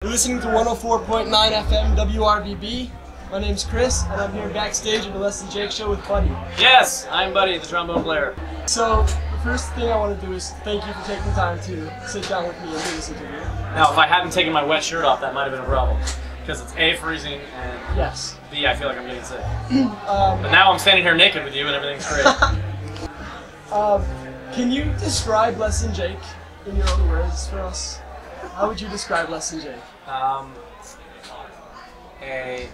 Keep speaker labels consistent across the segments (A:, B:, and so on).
A: You're listening to 104.9 FM WRBB. My name's Chris, and I'm here backstage at the Less Than Jake show with Buddy.
B: Yes, I'm Buddy, the trombone player.
A: So, the first thing I want to do is thank you for taking the time to sit down with me and do this interview.
B: Now, if I hadn't taken my wet shirt off, that might have been a problem. Because it's A, freezing, and
A: yes,
B: B, I feel like I'm getting sick. But now I'm standing here naked with you, and everything's great.
A: Can you describe Less Than Jake in your own words for us? How would you describe Less Than Jake?
B: A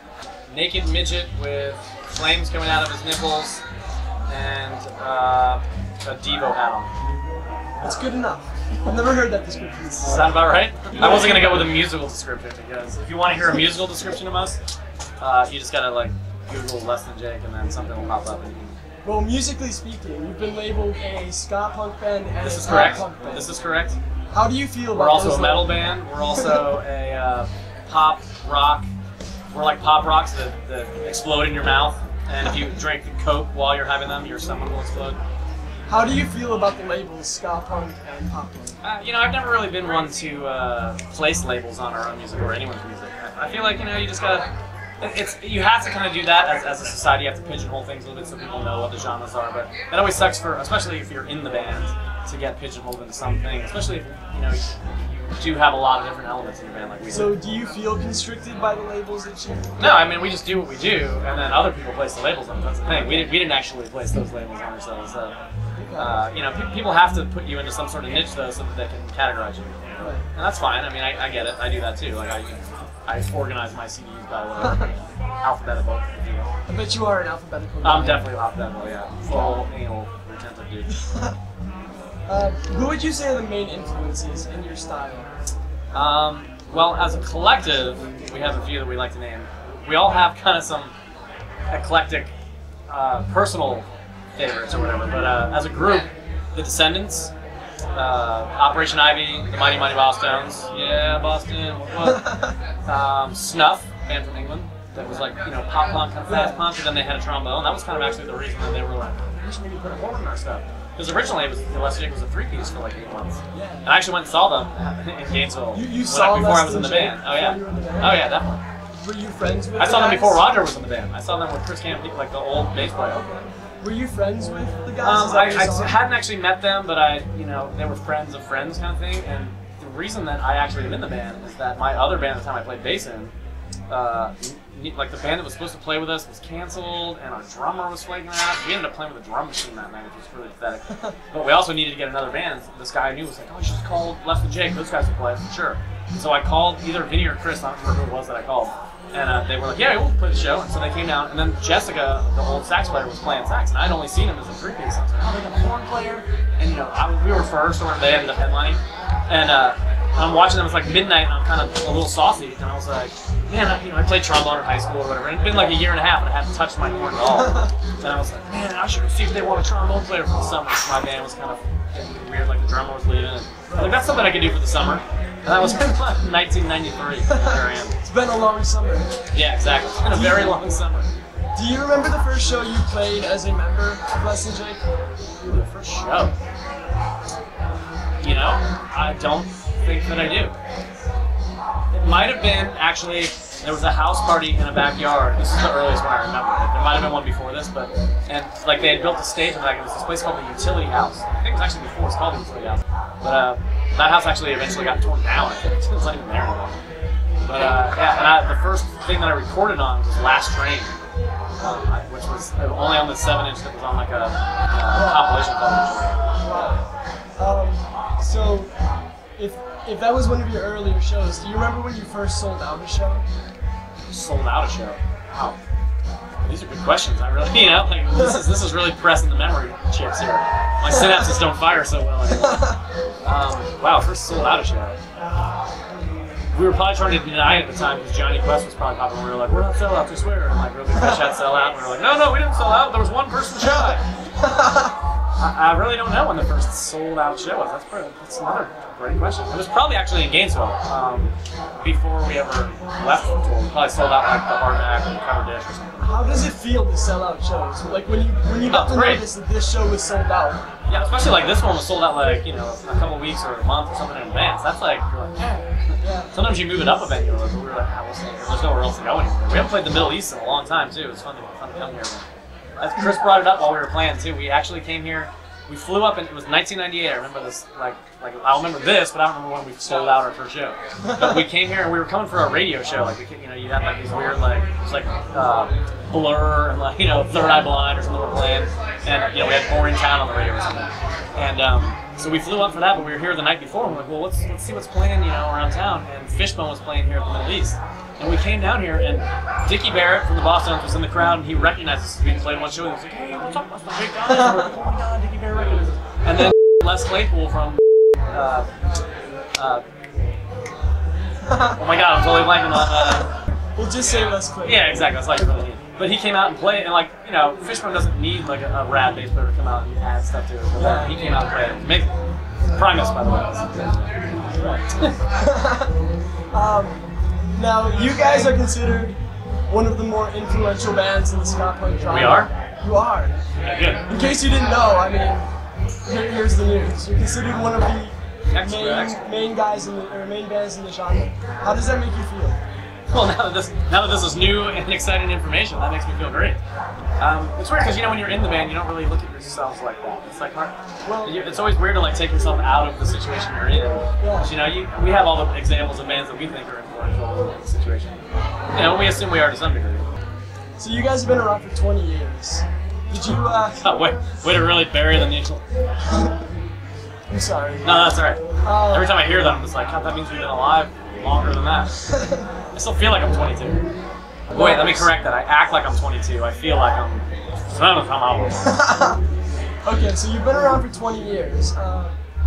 B: naked midget with flames coming out of his nipples and a Devo hat on.
A: That's good enough. I've never heard that description.
B: Does that sound about right? I wasn't going to go with a musical description because if you want to hear a musical description of us, you just got to like Google Less Than Jake and then something will pop up. And you can...
A: Well, musically speaking, you've been labeled a ska punk band and
B: this is
A: a
B: correct.
A: pop punk band.
B: This is correct.
A: How do you feel about
B: We're also
A: those
B: a metal band. We're also a pop rock. We're like pop rocks that explode in your mouth. And if you drink Coke while you're having them, your stomach will explode.
A: How do you feel about the labels ska punk and pop punk?
B: You know, I've never really been one to place labels on our own music or anyone's music. I feel like, you know, you just gotta, you have to kind of do that as a society. You have to pigeonhole things a little bit so people know what the genres are. But it always sucks especially if you're in the band, to get pigeonholed into something. Especially if you know you do have a lot of different elements in your band, like we do.
A: So, do you feel constricted by the labels that you?
B: No, I mean we just do what we do, and then other people place the labels on them. That's the thing. We didn't actually place those labels on ourselves. So, you know, people have to put you into some sort of niche though, so that they can categorize you.
A: Right.
B: And that's fine. I mean, I get it. I do that too. Like I organize my CDs by whatever alphabetical. You know.
A: I bet you are an alphabetical.
B: I'm definitely alphabetical. Yeah, full anal retentive dude.
A: Who would you say are the main influences in your style?
B: Well, as a collective, we have a few that we like to name. We all have kind of some eclectic personal favorites or whatever, but as a group, the Descendants, Operation Ivy, the Mighty Mighty Boston's, yeah, Boston, what? Snuff, band from England, that was like, you know, pop punk, kind of fast punk, and then they had a trombone. That was kind of actually the reason that they were like, we should maybe put a horn in our stuff. Because originally it was Less Than Jake was a three-piece for like 8 months.
A: Yeah.
B: And I actually went and saw them in Gainesville
A: saw
B: before
A: Less
B: I was in the
A: Than
B: band.
A: Jake
B: Oh yeah.
A: before you were in the band?
B: Oh yeah, definitely.
A: Were you friends with?
B: I saw them
A: guys?
B: before Roger was in the band. I saw them with Chris Camp, like the old bass player.
A: Okay. Were you friends with the guys?
B: I hadn't actually met them, but you know, they were friends of friends kind of thing. And the reason that I actually am in the band is that my other band at the time I played bass in, like the band that was supposed to play with us was canceled, and our drummer was flaking out. We ended up playing with a drum machine that night, which was really pathetic. But we also needed to get another band. This guy I knew was like, "Oh, you should call Less Than Jake. Those guys will play." I said, "Sure." And so I called either Vinny or Chris. I don't remember who it was that I called. And they were like, "Yeah, we'll play the show." And so they came down, and then Jessica, the old sax player, was playing sax, and I'd only seen him as a three-piece. I was like, "Oh, they got a horn player," and you know, we were first, or they ended up headlining, and I'm watching them. It's like midnight, and I'm kind of a little saucy, and I was like, "Man, you know, I played trombone in high school or whatever. And it'd been like a year and a half, and I hadn't touched my horn at all." And I was like, "Man, I should see if they want a trombone player for the summer." So my band was kind of getting weird, like the drummer was leaving, and like that's something I could do for the summer. And that was 1993. There I am.
A: It's been a long summer.
B: Yeah, exactly. It's been a very long summer.
A: Do you remember the first show you played as a member of Less Than Jake?
B: The first show? You know, I don't think that I do. It might have been, actually, there was a house party in a backyard. This is the earliest one I remember. There might have been one before this, and like they had built a stage in the back. It was this place called the Utility House. I think it was actually before. It's called the Utility House. But that house actually eventually got torn down. I think it's not even there anymore. But yeah, and the first thing that I recorded on was Last Train, which was only on the 7-inch that was on like a compilation called.
A: So, if that was one of your earlier shows, do you remember when you first sold out a show?
B: Sold out a show? Wow. These are good questions. I really, you know, like this is really pressing the memory chips here. My synapses don't fire so well anymore. Wow, first sold out a show. We were probably trying to deny it at the time because Johnny Quest was probably popular. We were like, "We're not sellouts, I swear." And like, really, Fish had sell out. And we were like, "No, we didn't sell out. There was one person shy." I really don't know when the first sold out show was. That's another great question. It was probably actually in Gainesville before we ever left the tour. We probably sold out like the hardback and cover dish or something.
A: How does it feel to sell out shows? Like when you got to notice that this show was sold out,
B: Yeah, especially like this one was sold out like, you know, a couple weeks or a month or something in advance. That's like, you're like, yeah. Sometimes you move it up a venue, but we were like, we'll see. There's nowhere else to go anymore. We haven't played the Middle East in a long time too. It's fun to come here. As Chris brought it up while we were playing too, we actually came here. We flew up, and it was 1998. I remember this, like I remember this, but I don't remember when we sold out our first show. But we came here, and we were coming for a radio show. Like, you know, you had like these weird, like, it was like Blur and like, you know, Third Eye Blind or something we're playing, and you know, we had Boring Town on the radio or something. And so we flew up for that, but we were here the night before. And we're like, well, let's see what's playing, you know, around town. And Fishbone was playing here in the Middle East. And we came down here, and Dickie Barrett from the Boston was in the crowd, and he recognized us. We played one show, and he was like, hey, what's up? That's the big guy. And we're like, oh my God, Dickie Barrett recognizes us. And then Les Claypool from, oh my God, I'm totally blanking on,
A: we'll just say Les Claypool.
B: Yeah, exactly, that's all you really need. But he came out and played, and like, you know, Fishbone doesn't need like a rad bass player to come out and add stuff to it. But he came out and played. It was amazing. Primus, by the way.
A: Now, you guys are considered one of the more influential bands in the ska punk genre.
B: We are?
A: You are.
B: Yeah, good.
A: In case you didn't know, I mean, here's the news. You're considered one of the main guys in the, or main bands in the genre. How does that make you feel?
B: Well, now that this is new and exciting information, that makes me feel great. It's weird because, you know, when you're in the band, you don't really look at yourselves like that. It's like hard. Well, it's always weird to like take yourself out of the situation you're in. Yeah. You know, we have all the examples of bands that we think are influential in the situation. You know, we assume we are to some degree.
A: So you guys have been around for 20 years. Did you?
B: Oh, way to really bury the needle.
A: I'm sorry.
B: No, that's all right. Every time I hear that, I'm just like, God, that means we've been alive longer than that. I still feel like I'm 22. Wait, let me correct that. I act like I'm 22. I feel like I'm
A: Okay, so you've been around for 20 years.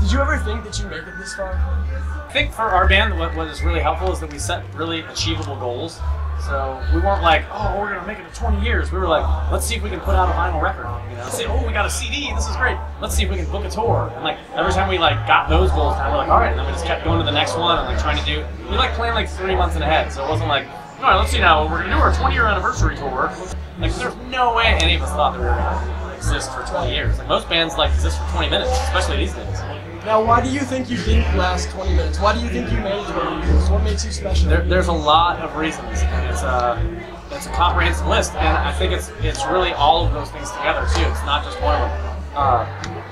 A: Did you ever think that you'd make it this far?
B: I think for our band, what is really helpful is that we set really achievable goals. So we weren't like, oh, we're gonna make it to 20 years. We were like, let's see if we can put out a vinyl record. You know, let's say, oh, we got a CD. This is great. Let's see if we can book a tour. And like every time we like got those goals down, we're like, all right. And then we just kept going to the next one and like trying to do. We like planned like 3 months in ahead. So it wasn't like, all right, let's see now. We're gonna do our 20-year anniversary tour. Like there's no way any of us thought that we were gonna exist for 20 years. Like most bands like exist for 20 minutes, especially these days.
A: Now, why do you think you didn't last 20 minutes? Why do you think you made 20 years? What makes you special?
B: There's a lot of reasons, and it's a comprehensive list, and I think it's really all of those things together too. It's not just one of them.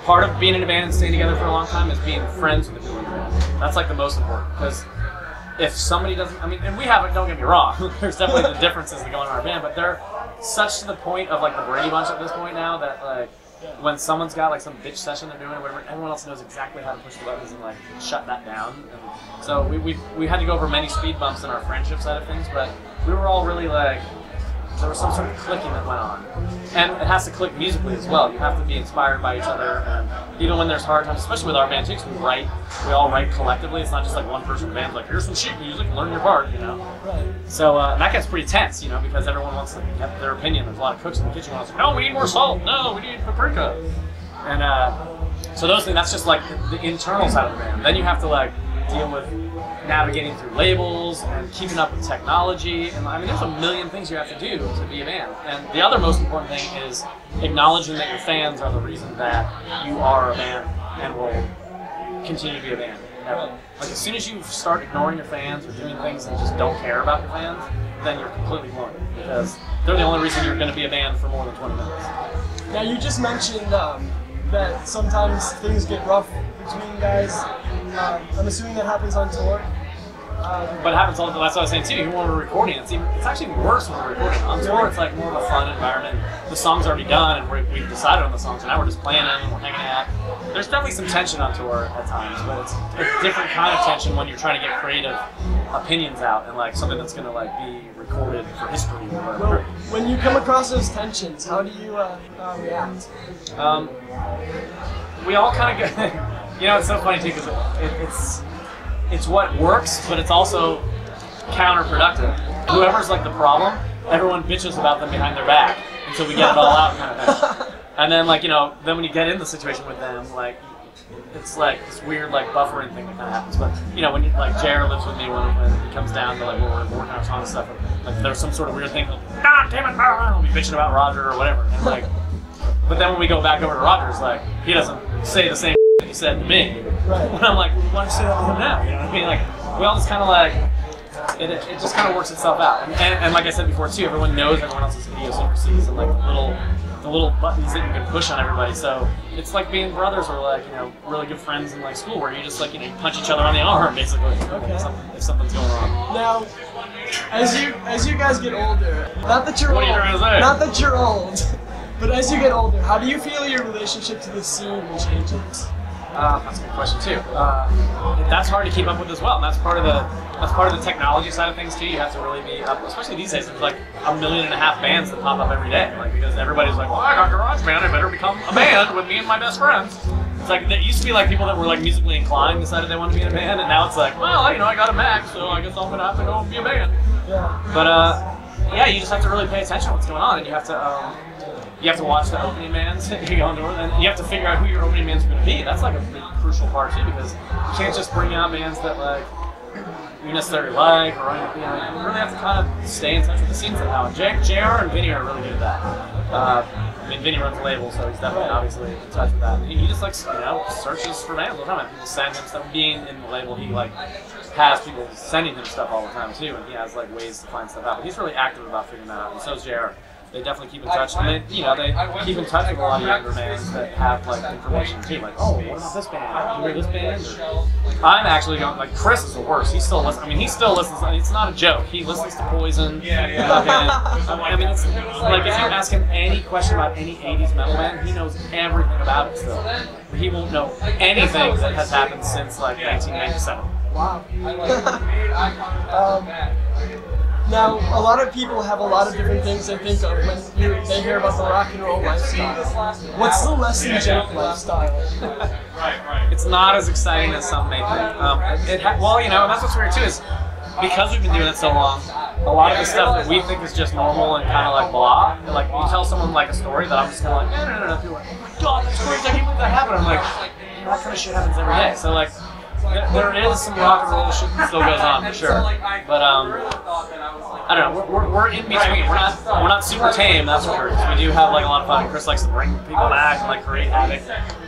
B: Part of being in a band and staying together for a long time is being friends with the people in the band. That's like the most important, because if somebody doesn't, I mean, and we haven't, don't get me wrong, there's definitely the differences that go in our band, but they're such to the point of like the Brady Bunch at this point now that like, when someone's got like some bitch session they're doing or whatever, everyone else knows exactly how to push the buttons and like shut that down. And so we had to go over many speed bumps in our friendship side of things, but we were all really like, there was some sort of clicking that went on. And it has to click musically as well. You have to be inspired by each other, and even when there's hard times, especially with our band too, because we all write collectively. It's not just like one person band, like here's some sheet music, learn your part, you know. Right. So that gets pretty tense, you know, because everyone wants to have their opinion. There's a lot of cooks in the kitchen who are like, no, we need more salt. No, we need paprika. And so those things, that's just like the internal side of the band. Then you have to like deal with navigating through labels and keeping up with technology, and I mean there's a million things you have to do to be a band. And the other most important thing is acknowledging that your fans are the reason that you are a band and will continue to be a band. Like as soon as you start ignoring your fans or doing things that just don't care about your fans, then you're completely blown, because they're the only reason you're going to be a band for more than 20 minutes.
A: Now you just mentioned that sometimes things get rough between guys. I'm assuming that happens on tour.
B: But it happens all the time. That's what I was saying too. Even when we're recording, it's actually worse when we're recording. On tour, it's like more of a fun environment. The song's already done, and we've decided on the songs, and now we're just playing them and we're hanging out. There's definitely some tension on tour at times, but it's a different kind of tension when you're trying to get creative opinions out and like something that's going to like be recorded for history or whatever.
A: Well, when you come across those tensions, how do you react?
B: We all kind of go. You know, it's so funny too, because it's what works, but it's also counterproductive. Whoever's like the problem, everyone bitches about them behind their back until we get it all out kind of thing. And then like, you know, then when you get in the situation with them, like, it's like this weird like buffering thing that kind of happens. But you know, when you, like Jared lives with me when he comes down to like when we're working on song and stuff, like there's some sort of weird thing, like, God damn it, I'll be bitching about Roger or whatever. And like, But then when we go back over to Rogers, like, he doesn't say the same that he said to me.
A: Right.
B: And I'm like, why don't you say that to him now? You know what I mean? Like, we all just kind of like, it just kind of works itself out. And like I said before too, everyone knows everyone else's idiosyncrasies and like the little buttons that you can push on everybody. So it's like being brothers or like, you know, really good friends in like school where you just like, you know, you punch each other on the arm basically.
A: Okay.
B: If something's going on.
A: Now, as you guys get older, not that you're
B: What
A: old,
B: are you trying to say?
A: not that you're old, but as you get older, how do you feel your relationship to the scene changes?
B: That's a good question too. That's hard to keep up with as well, and that's part of the technology side of things too. You have to really be up, especially these days. There's like 1.5 million bands that pop up every day, like because everybody's like, well, I got GarageBand, I better become a band with me and my best friends. It's like there used to be like people that were like musically inclined decided they wanted to be in a band, and now it's like, well, you know, I got a Mac, so I guess I'm gonna have to go and be a band.
A: Yeah.
B: But yeah, you just have to really pay attention to what's going on, and you have to watch the opening bands that you go into, and you have to figure out who your opening bands are going to be. That's like a big crucial part too, because you can't just bring out bands that like you necessarily like, or you know, you really have to kind of stay in touch with the scene somehow. And JR and Vinny are really good at that. I mean, Vinny runs the label, so he's definitely obviously in touch with that. He just like, you know, searches for bands all the time. And people send him stuff. Being in the label, he like has people sending him stuff all the time too, and he has like ways to find stuff out. But he's really active about figuring that out, and so is JR. They definitely keep in touch, and they, you know, they keep in touch with a lot of younger bands that have like information too, like, oh, what about this band? You hear this band? Or, I'm actually going, like, Chris is the worst. He still listens. I mean, he still listens. It's not a joke. He listens to Poison. I mean, it's like if you ask him any question about any '80s metal band, he knows everything about it still. But he won't know anything that has happened since like 1997.
A: Wow. Now, a lot of people have a lot of different things they think of when they hear about the rock and roll lifestyle. What's the Less Than Jake lifestyle?
B: It's not as exciting as some may think. Well, you know, and that's what's weird too is because we've been doing it so long, a lot of the stuff that we think is just normal and kind of like blah, like you tell someone like a story that I'm just kind of like, no. People are like, oh my god, that's crazy, I can't believe that happened. I'm like, that kind of shit happens every day. So like, there is some rock and roll shit that still goes on for sure, but I don't know. We're in between. We're not super tame. That's for sure. We do have like a lot of fun. Chris likes to bring people back and like create havoc,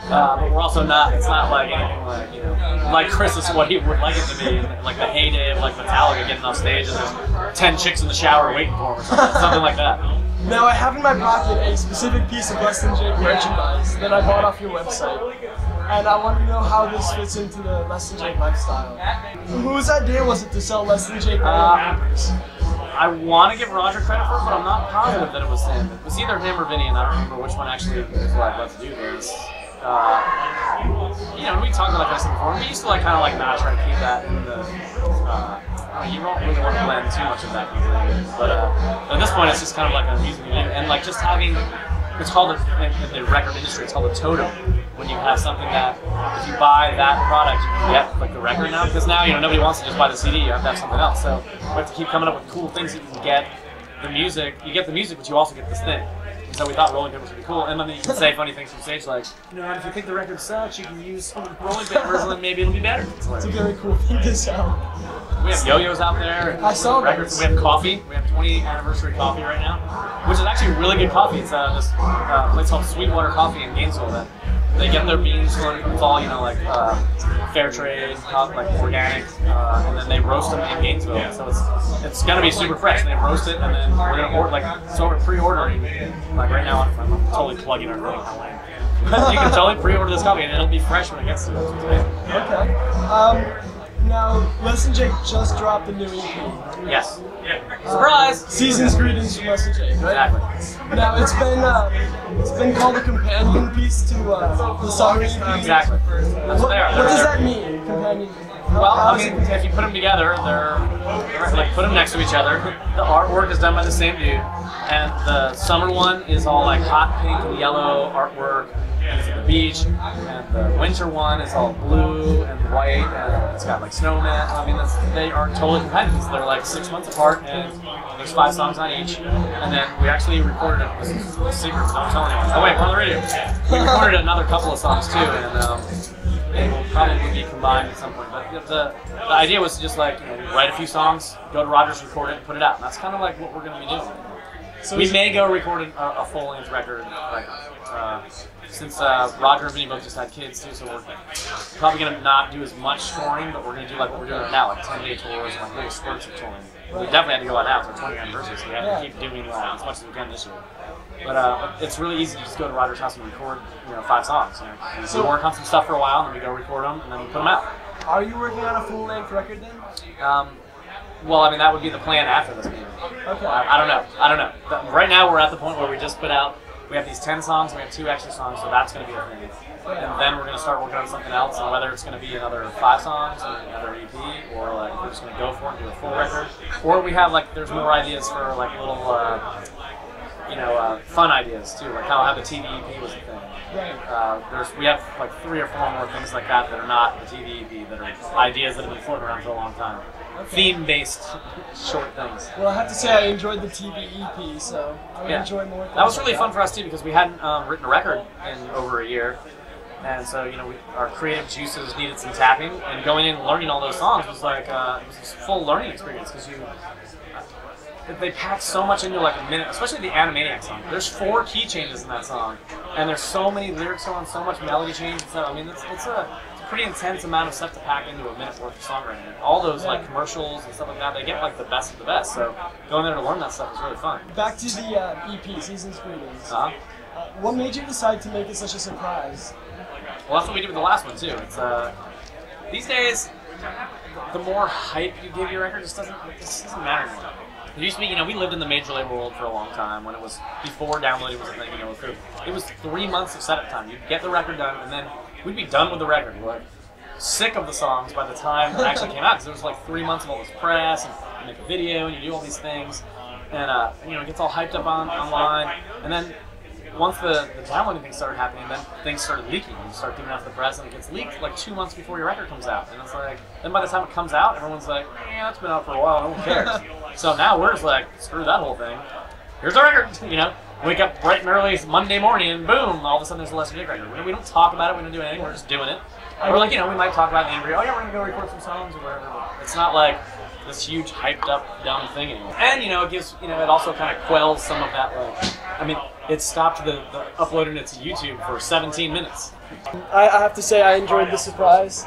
B: but we're also not. It's not like anything like, you know, like Chris is what he would like it to be, like the heyday of like Metallica getting off stage and there's 10 chicks in the shower waiting for him or something like that.
A: Now I have in my pocket a specific piece of Less Than Jake merchandise that I bought off your website. And I want to know how this fits into the Less Than Jake lifestyle. Whose idea was it to sell Less Than Jake members?
B: I want to give Roger credit for it, but I'm not positive that it was him. It was either him or Vinny, and I don't remember which one actually was like, let's do this. You know, we talked about that before. We used to like kind of like not try to keep that in the. You don't really want to blend too much of that usually, but at this point it's just kind of like a music video, and like just having. It's called in the record industry. It's called a totem. When you have something that, if you buy that product, you can get like the record now. Because now, you know, nobody wants to just buy the CD. You have to have something else. So we have to keep coming up with cool things that you can get. The music, you get the music, but you also get this thing. And so we thought rolling papers would be cool. And then you can say funny things from stage, like, you know, if you think the record sucks, you can use some rolling papers, and then maybe it'll be better.
A: It's a very cool thing to sell.
B: We have yo-yos out there.
A: I saw
B: records. We have coffee. We have 20th anniversary coffee right now, which is actually really good coffee. It's this place called Sweetwater Coffee in Gainesville. That they get their beans from, it's all, you know, like fair trade, like organic, and then they roast them in Gainesville. So it's gonna be super fresh. They roast it, and then we're gonna order, like, so we're pre-ordering. Like right now, I'm totally plugging our thing. You can totally pre-order this coffee, and it'll be fresh when it gets to it.
A: Okay. Now, Less Than Jake just dropped a new EP.
B: Yes. Surprise!
A: Season's greetings from Less Than Jake, right?
B: Exactly.
A: Now, it's been called a companion piece to the song EP.
B: Exactly. That's what they are.
A: What does that mean, companion?
B: Well, I mean, if you put them together, they're like, put them next to each other. The artwork is done by the same dude, and the summer one is all like hot pink and yellow artwork. And it's at the beach, and the winter one is all blue and white, and it's got like snowmen. I mean, they are totally companions. They're like 6 months apart, and there's 5 songs on each. And then we actually recorded it. This is a secret, so don't tell anyone. Oh wait, we're on the radio. We recorded another couple of songs too, and they will probably be combined at some point. But the idea was to just like, you know, write a few songs, go to Rogers, record it, and put it out. And that's kind of like what we're going to be doing. So we may go record a full-length record like Since Roger and Vinny both just had kids too, so we're probably gonna not do as much touring, but we're gonna do like what we're doing now, like 10-day tours and like little spurts of touring. We definitely had to go out now. It's our 20th anniversary, so we have to keep doing as much as we can this year. But it's really easy to just go to Roger's house and record, 5 songs. So we work on some stuff for a while, and then we go record them, and then we put them out.
A: Are you working on a full-length record then?
B: Well, I mean, that would be the plan after this maybe.
A: Okay.
B: I don't know. Right now, we're at the point where we just put out. We have these 10 songs, and we have 2 extra songs, so that's going to be a thing. And then we're going to start working on something else, and whether it's going to be another 5 songs, or another EP, or like we're just going to go for it and do a full record, or we have like there's more ideas for like little fun ideas too, like how the TV EP was a thing. We have like 3 or 4 more things like that that are not the TV EP, that are ideas that have been floating around for a long time. Okay. Theme-based short things.
A: Well, I have to say I enjoyed the TV EP, so I would enjoy more things.
B: That was really fun for us too, because we hadn't written a record in over a year, and so our creative juices needed some tapping, and going in and learning all those songs was like it was a full learning experience, because they packed so much into like a minute, especially the Animaniac song. There's 4 key changes in that song, and there's so many lyrics on, so much melody change and stuff. I mean, it's a pretty intense amount of stuff to pack into a minute worth of songwriting. All those like commercials and stuff like that, they get like the best of the best. So going there to learn that stuff is really fun.
A: Back to the EP, Season's Greetings. What made you decide to make it such a surprise?
B: Well, that's what we did with the last one too. It's these days, the more hype you give your record, it just doesn't matter anymore. It used to be, we lived in the major label world for a long time when it was before downloading was a thing. It was 3 months of setup time. You'd get the record done, and then we'd be done with the record. We're like sick of the songs by the time it actually came out, because there was like 3 months of all this press, and you make a video, and you do all these things, and it gets all hyped up online, and then once the downloading thing started happening, then things started leaking. You start giving out to the press, and it gets leaked like 2 months before your record comes out, and it's like, then by the time it comes out, everyone's like, yeah, it's been out for a while, no one cares. So now we're just like, screw that whole thing. Here's our record, Wake up bright and early Monday morning, and boom, all of a sudden there's a Lester Dick record. We don't talk about it, we don't do anything, we're just doing it. Or like, we might talk about it and oh yeah, we're gonna go record some songs or whatever. It's not like this huge hyped up dumb thing anymore. And it gives, it also kind of quells some of that, it stopped the uploading it to YouTube for 17 minutes.
A: I have to say I enjoyed the surprise.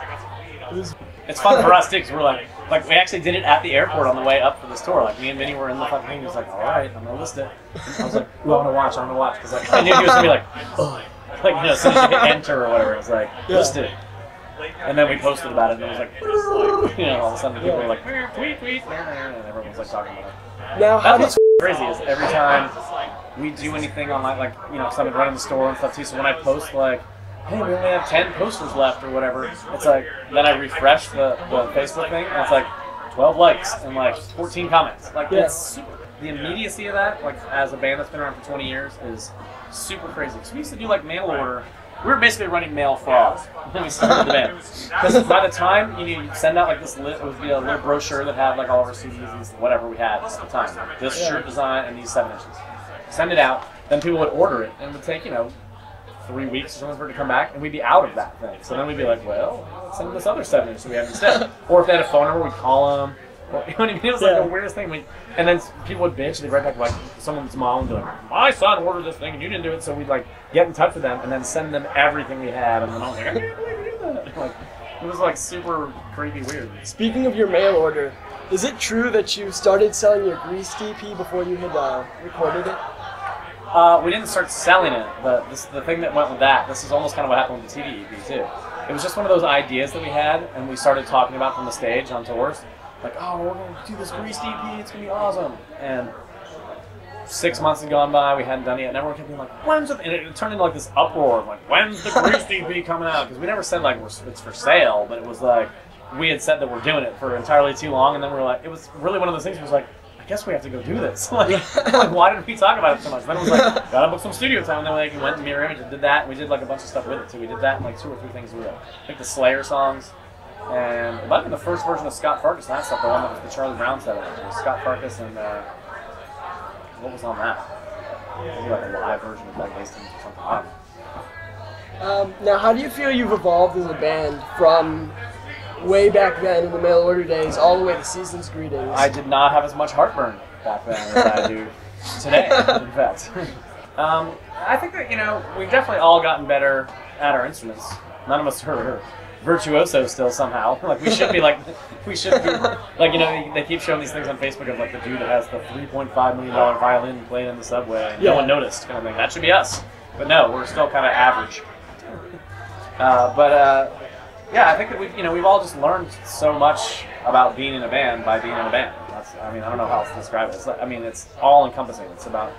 B: It's fun for us too, because we're like we actually did it at the airport on the way up for this tour. Like me and Vinny were in the fucking thing. He was like, "All right, I'm gonna list it." And I was like, "Ooh, I'm gonna watch," because I knew he was gonna be like, "Oh," as soon as you hit enter or whatever, it was like, "List it." And then we posted about it, and it was like, all of a sudden people were like, "Tweet," and everyone was like talking about it.
A: Now,
B: that's what's crazy is every time we do anything online, because I've been running the store and stuff too. So when I post like, hey, we only have 10 posters left or whatever, it's like, then I refresh the Facebook thing, and it's like 12 likes and like 14 comments. Like, it's super. The immediacy of that, like as a band that's been around for 20 years, is super crazy. Because we used to do like mail order. We were basically running mail fraud when we started the band. Because by the time you'd send out like this, it would be a little brochure that had like all of our CDs and whatever we had at the time. Like this shirt design and these 7 inches. Send it out, then people would order it, and it would take, 3 weeks or something for it to come back, and we'd be out of that thing. So then we'd be like, well, let's send them this other 7 inches we have instead. Or if they had a phone number, we'd call them. Or, you know what I mean? It was like the weirdest thing. And then people would bitch, and they'd write back like someone's mom and be like, my son ordered this thing and you didn't do it. So we'd like get in touch with them and then send them everything we had. And then I was like, I can't believe you did that. Like, it was like super creepy weird.
A: Speaking of your mail order, is it true that you started selling your Greased EP before you had recorded it?
B: We didn't start selling it, but the thing that went with that, this is almost kind of what happened with the TV EP too. It was just one of those ideas that we had, and we started talking about from the stage on tours. Like, oh, we're going to do this Greased EP, it's going to be awesome. And 6 months had gone by, we hadn't done it yet, and everyone kept being like, when's it? And it turned into like this uproar of like, when's the Greased EP coming out? Because we never said like it's for sale, but it was like, we had said that we're doing it for entirely too long, and then we were like, it was really one of those things where it was like, I guess we have to go do this. like, why did we talk about it so much? Then it was like, gotta book some studio time. And then we went to Mirror Image and did that, and we did like a bunch of stuff with it too. We did that and like 2 or 3 things with it. I think the Slayer songs, and it might have been the first version of Scott Farkas and that stuff, the one that was the Charlie Brown set. It was Scott Farkas and what was on that? Maybe like a live version of Doug Hastings or something. I don't know.
A: Now, how do you feel you've evolved as a band from way back then in the mail order days all the way to Season's Greetings?
B: I did not have as much heartburn back then as I do today, in fact. I think that, we've definitely all gotten better at our instruments. None of us are virtuosos still somehow. Like, we should be like, they keep showing these things on Facebook of like the dude that has the $3.5 million violin playing in the subway and no one noticed kind of thing. That should be us. But no, we're still kind of average. Yeah, I think that we've all just learned so much about being in a band by being in a band. I don't know how else to describe it. It's all encompassing. It's about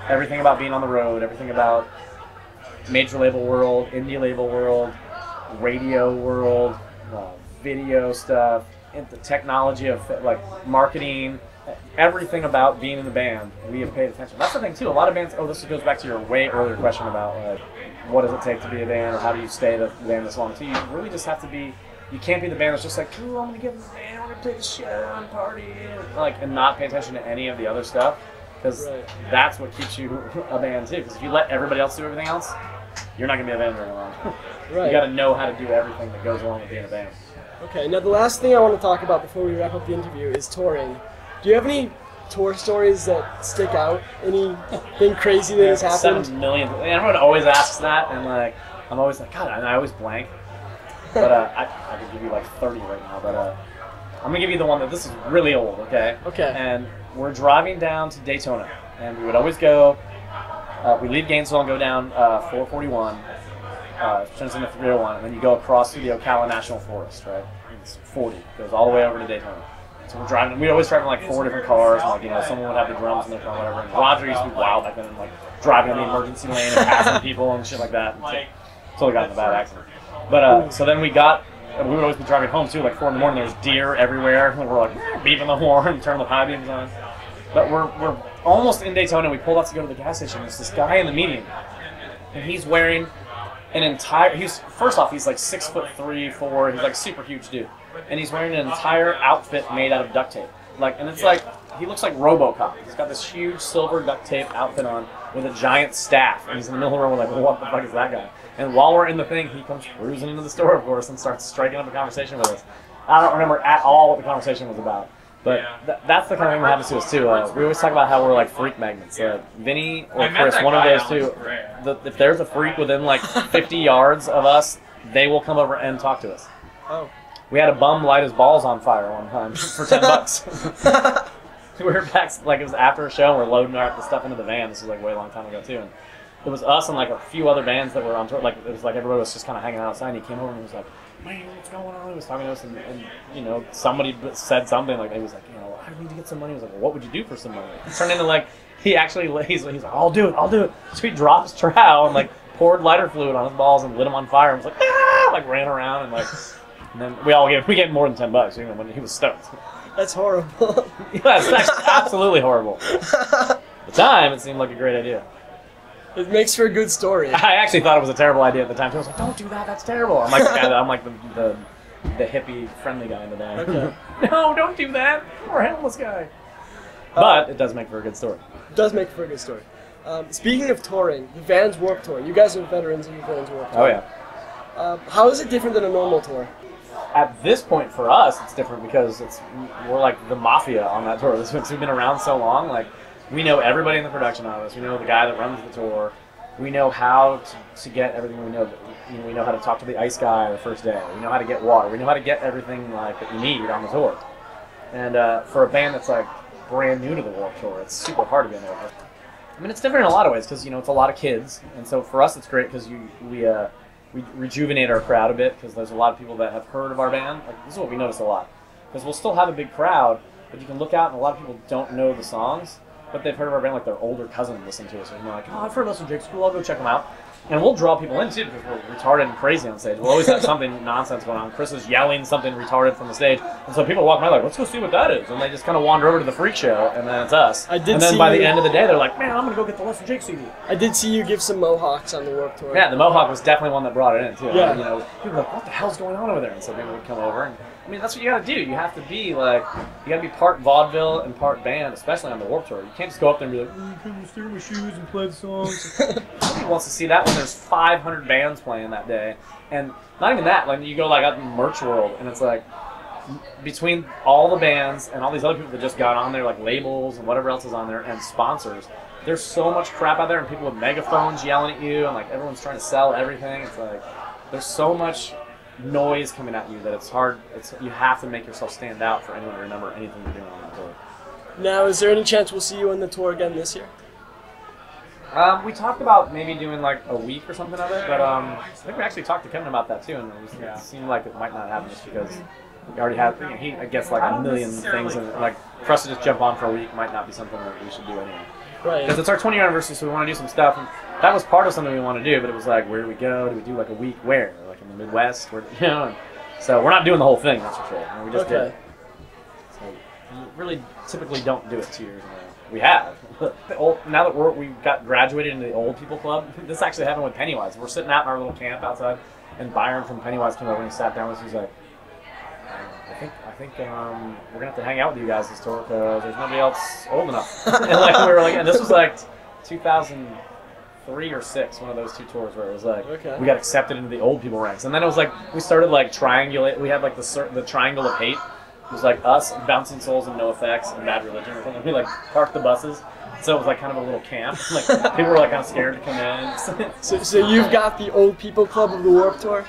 B: everything about being on the road, everything about major label world, indie label world, radio world, video stuff, the technology of like marketing, everything about being in the band. We have paid attention. That's the thing too. A lot of bands. This goes back to your way earlier question about what does it take to be a band, or how do you stay the band this long? So you really just have to be. You can't be the band that's just like, cool, I'm gonna get in the band, we're gonna play the show and party, and not pay attention to any of the other stuff, because that's what keeps you a band too. Because if you let everybody else do everything else, you're not gonna be a band very long. You got to know how to do everything that goes along with being a band. Okay. Now
A: the last thing I want to talk about before we wrap up the interview is touring. Do you have any tour stories that stick out? Anything crazy that has happened?
B: 7 million. Everyone always asks that, and I'm always like, God, and I always blank. But I could give you like 30 right now. But I'm gonna give you the one that this is really old. Okay.
A: Okay.
B: And we're driving down to Daytona, and we would always go. We leave Gainesville and go down 441. Turns into 301, and then you go across through the Ocala National Forest, right? It's 40. Goes all the way over to Daytona. So we're driving. We'd always drive in like 4 different cars. And, someone would have the drums in their car, whatever. And Roger used to be wild back then, and like driving in the emergency lane and passing people and shit like that. Until we got in a bad accident. But so then we would always be driving home too, like 4 in the morning. There's deer everywhere, and we're like beeping the horn, turning the high beams on. But we're almost in Daytona. We pulled out to go to the gas station. There's this guy in the median, and he's wearing an entire. First off, he's like 6'3", 4". He's like super huge dude, and he's wearing an entire outfit made out of duct tape. And it's like he looks like RoboCop. He's got this huge silver duct tape outfit on with a giant staff, and he's in the middle of the room. We're like, well, what the fuck is that guy? And while we're in the thing, he comes cruising into the store, of course, and starts striking up a conversation with us. I don't remember at all what the conversation was about. But that's the kind of thing that happens to us too. We always talk about how we're like freak magnets. Vinny or Chris, one of those two. If there's a freak within like 50 yards of us, they will come over and talk to us.
A: Oh.
B: We had a bum light his balls on fire one time for $10. We were back, like it was after a show, and we're loading the stuff into the van. This was like way a long time ago too. And it was us and like a few other bands that were on tour. Like it was like everybody was just kind of hanging outside. And he came over and he was like, "Man, what's going on?" He was talking to us, and somebody said something like, he was like, "I need to get some money." He was like, "Well, what would you do for some money?" It turned into like he's like, "I'll do it." So he dropped his trowel and like poured lighter fluid on his balls and lit him on fire. And was like, "Ah!" Like ran around and and then we gave more than $10 when he was stoked.
A: That's horrible.
B: Yeah, that's absolutely horrible. At the time, it seemed like a great idea.
A: It makes for a good story.
B: I actually thought it was a terrible idea at the time. So I was like, "Don't do that. That's terrible." I'm like the hippie friendly guy in the band.
A: Okay.
B: No, don't do that. We're a homeless guy. But it does make for a good story.
A: It does make for a good story. Speaking of touring, the Vans Warped Tour. You guys are veterans of the Vans Warped Tour.
B: Oh yeah.
A: How is it different than a normal tour?
B: At this point, for us, it's different because we're like the mafia on that tour. We've been around so long, like. We know everybody in the production office. We know the guy that runs the tour. We know how to get everything. We know how to talk to the ice guy the first day. We know how to get water. We know how to get everything like that you need on the tour. And for a band that's like brand new to the Warped Tour, it's super hard to be on the Warped Tour. I mean, it's different in a lot of ways because it's a lot of kids, and so for us it's great because we rejuvenate our crowd a bit because there's a lot of people that have heard of our band. Like this is what we notice a lot because we'll still have a big crowd, but you can look out and a lot of people don't know the songs. But they've heard of our band, like their older cousin listened to us, and they're like, "Oh, I've heard Less Than Jake's cool, I'll go check them out." And we'll draw people in too because we're retarded and crazy on stage. We'll always have something nonsense going on. Chris is yelling something retarded from the stage, and so people walk by like, "Let's go see what that is," and they just kind of wander over to the freak show, and then it's us. And then by the end of the day, they're like, "Man, I'm gonna go get the Less Than Jake CD."
A: I did see you give some mohawks on the Warped Tour.
B: Yeah, the mohawk was definitely one that brought it in too.
A: Yeah.
B: People were like, "What the hell's going on over there?" And so people would come over and. I mean, that's what you gotta do. You have to be like, you gotta be part vaudeville and part band, especially on the Warped Tour. You can't just go up there and be like, "Can you steer my shoes and play the songs?" Nobody wants to see that when there's 500 bands playing that day, and not even that. Like you go like out in Merch World, and it's like between all the bands and all these other people that just got on there, like labels and whatever else is on there, and sponsors, there's so much crap out there, and people with megaphones yelling at you, and like everyone's trying to sell everything. It's like there's so much noise coming at you that it's hard. You have to make yourself stand out for anyone to remember anything you're doing on that tour.
A: Now, is there any chance we'll see you on the tour again this year?
B: We talked about maybe doing like a week or something of it, but I think we actually talked to Kevin about that too, and it seemed like it might not happen just because we already have. He gets like a million things, and like for us to just jump on for a week might not be something that we should do anyway.
A: Right.
B: Because it's our 20-year anniversary, so we want to do some stuff, and that was part of something we want to do. But it was like, where do we go? Do we do like a week where? Like in the Midwest, where, you know? And so we're not doing the whole thing, that's for sure. I mean, we just did it. So we really typically don't do it 2 years in a row. We have. Now that we got graduated into the old people club, this actually happened with Pennywise. We're sitting out in our little camp outside, and Byron from Pennywise came over and he sat down with us. He's like, I think we're gonna have to hang out with you guys this tour because there's nobody else old enough. And like we were like, and this was like 2003 or 6, one of those 2 tours where it was like we got accepted into the old people ranks, and then it was like we started like triangulate. We had like the triangle of hate. It was like us, Bouncing Souls, and No Effects, and Bad Religion. And we like parked the buses, so it was like kind of a little camp. Like people were like kind of scared to come in.
A: So you've got the old people club of the Warped Tour?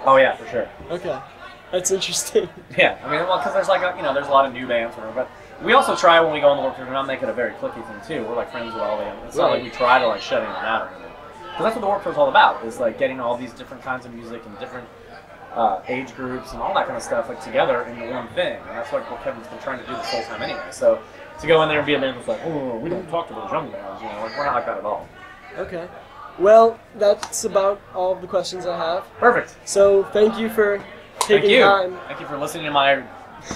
B: Oh yeah, for sure.
A: Okay, that's interesting.
B: Yeah, I mean, well, because there's like there's a lot of new bands, but we also try when we go on the Warped Tour to not make it a very cliquey thing too. We're like friends with all the. It's not like we try to like shut anyone out or anything. Because that's what the Warped Tour is all about. Is like getting all these different kinds of music and different age groups and all that kind of stuff like together into one thing. And that's like what Kevin's been trying to do this whole time anyway. So to go in there and be a band that's like, oh, we don't talk to those young bands, like we're not like that at all.
A: Okay. Well, that's about all of the questions I have.
B: Perfect.
A: So thank you for taking time.
B: Thank you for listening to my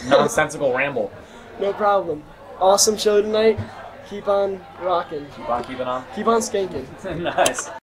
B: nonsensical ramble.
A: No problem. Awesome show tonight. Keep on rocking.
B: Keep on keeping on.
A: Keep on skanking.
B: Nice.